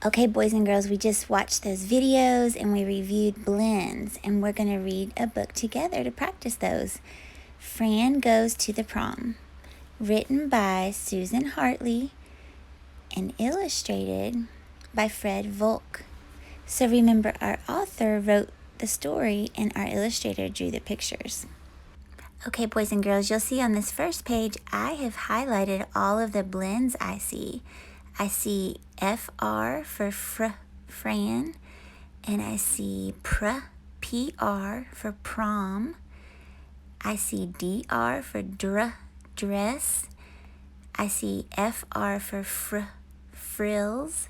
Okay, boys and girls, we just watched those videos and we reviewed blends, and we're going to read a book together to practice those. Fran Goes to the Prom, written by Susan Hartley and illustrated by Fred Volk. So remember, our author wrote the story and our illustrator drew the pictures. Okay, boys and girls, you'll see on this first page, I have highlighted all of the blends I see. I see FR for Fran, and I see PR for prom. I see DR for dress. I see FR for frills.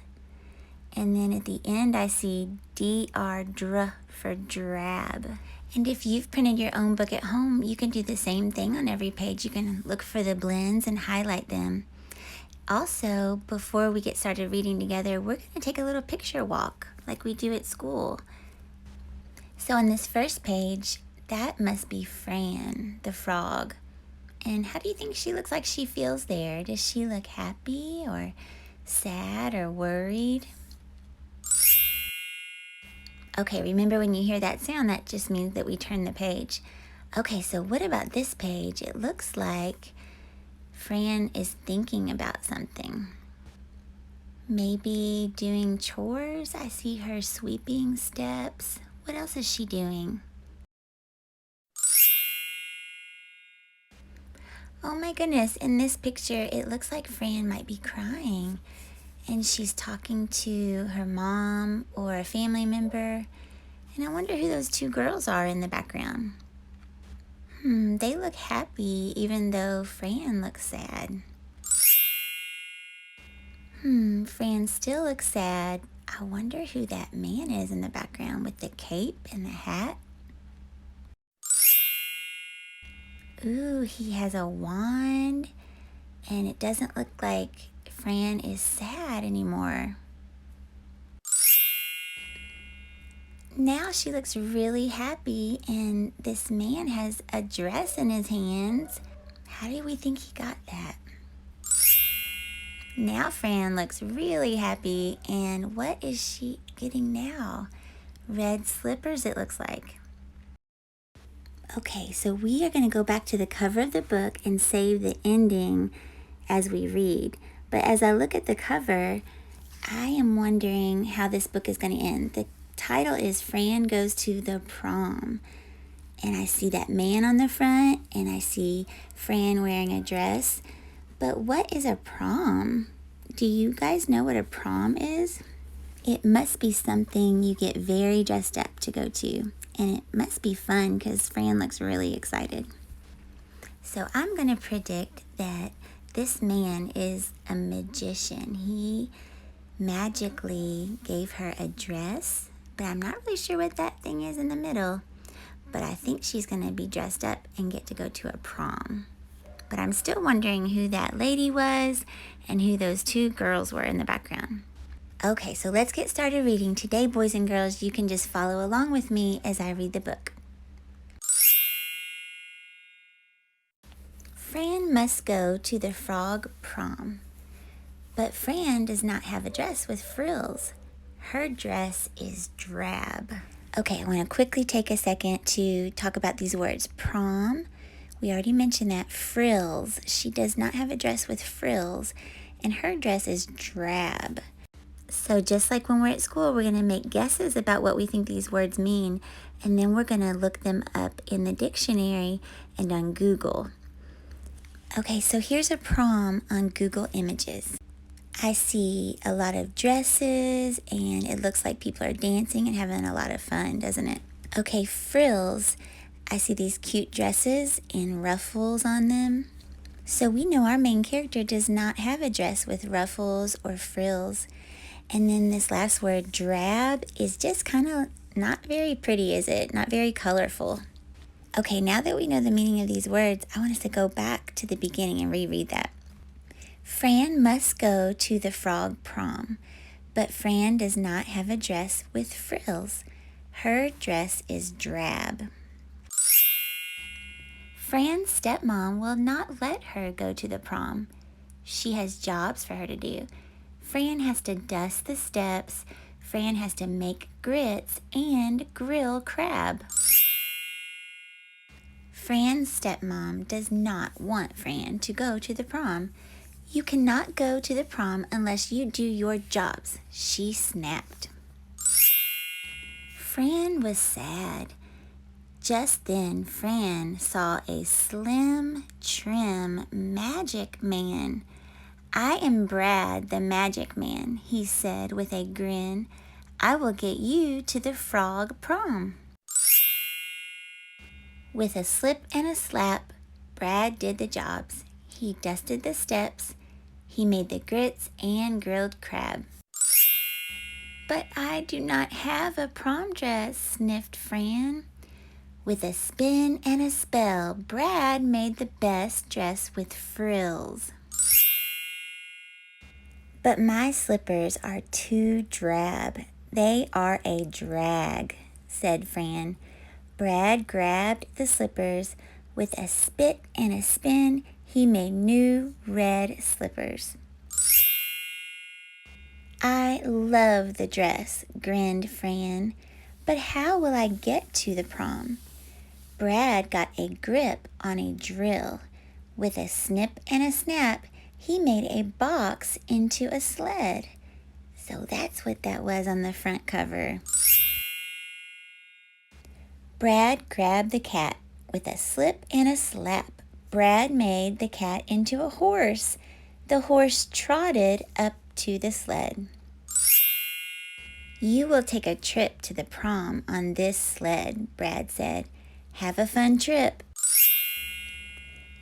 And then at the end, I see dr for drab. And if you've printed your own book at home, you can do the same thing on every page. You can look for the blends and highlight them. Also, before we get started reading together, we're going to take a little picture walk like we do at school. So on this first page, that must be Fran, the frog. And how do you think she looks like she feels there? Does she look happy or sad or worried? Okay, remember when you hear that sound, that just means that we turn the page. Okay, so what about this page? It looks like Fran is thinking about something. Maybe doing chores. I see her sweeping steps. What else is she doing? Oh my goodness, in this picture, it looks like Fran might be crying. And she's talking to her mom or a family member. And I wonder who those two girls are in the background. They look happy even though Fran looks sad. Fran still looks sad. I wonder who that man is in the background with the cape and the hat. Ooh, he has a wand, and it doesn't look like Fran is sad anymore. Now she looks really happy, and this man has a dress in his hands. How do we think he got that? Now Fran looks really happy, and what is she getting now? Red slippers, it looks like. Okay, so we are going to go back to the cover of the book and save the ending as we read. But as I look at the cover, I am wondering how this book is going to end. The title is Fran Goes to the Prom. And I see that man on the front, and I see Fran wearing a dress. But what is a prom? Do you guys know what a prom is? It must be something you get very dressed up to go to. And it must be fun because Fran looks really excited. So I'm going to predict that this man is a magician. He magically gave her a dress, but I'm not really sure what that thing is in the middle. But I think she's going to be dressed up and get to go to a prom. But I'm still wondering who that lady was and who those two girls were in the background. Okay, so let's get started reading. Today, boys and girls, you can just follow along with me as I read the book. Fran must go to the frog prom. But Fran does not have a dress with frills. Her dress is drab. Okay, I want to quickly take a second to talk about these words. Prom, we already mentioned that. Frills, she does not have a dress with frills, and her dress is drab. So just like when we're at school, we're going to make guesses about what we think these words mean, and then we're going to look them up in the dictionary and on Google. Okay, so here's a prom on Google Images. I see a lot of dresses, and it looks like people are dancing and having a lot of fun, doesn't it? Okay, frills. I see these cute dresses and ruffles on them. So we know our main character does not have a dress with ruffles or frills. And then this last word, drab, is just kind of not very pretty, is it? Not very colorful. Okay, now that we know the meaning of these words, I want us to go back to the beginning and reread that. Fran must go to the frog prom, but Fran does not have a dress with frills. Her dress is drab. Fran's stepmom will not let her go to the prom. She has jobs for her to do. Fran has to dust the steps, Fran has to make grits and grill crab. Fran's stepmom does not want Fran to go to the prom. You cannot go to the prom unless you do your jobs, she snapped. Fran was sad. Just then, Fran saw a slim, trim magic man. I am Brad, the magic man, he said with a grin. I will get you to the frog prom. With a slip and a slap, Brad did the jobs. He dusted the steps. He made the grits and grilled crab. But I do not have a prom dress, sniffed Fran. With a spin and a spell, Brad made the best dress with frills. But my slippers are too drab. They are a drag, said Fran. Brad grabbed the slippers. With a spit and a spin, he made new red slippers. I love the dress, grinned Fran. But how will I get to the prom? Brad got a grip on a drill. With a snip and a snap, he made a box into a sled. So that's what that was on the front cover. Brad grabbed the cat. With a slip and a slap, Brad made the cat into a horse. The horse trotted up to the sled. You will take a trip to the prom on this sled, Brad said. Have a fun trip.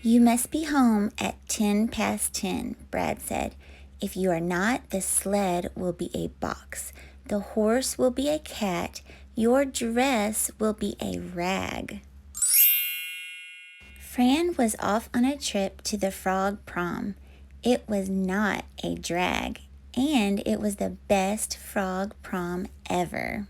You must be home at 10:10, Brad said. If you are not, the sled will be a box. The horse will be a cat. Your dress will be a rag. Fran was off on a trip to the frog prom. It was not a drag, and it was the best frog prom ever.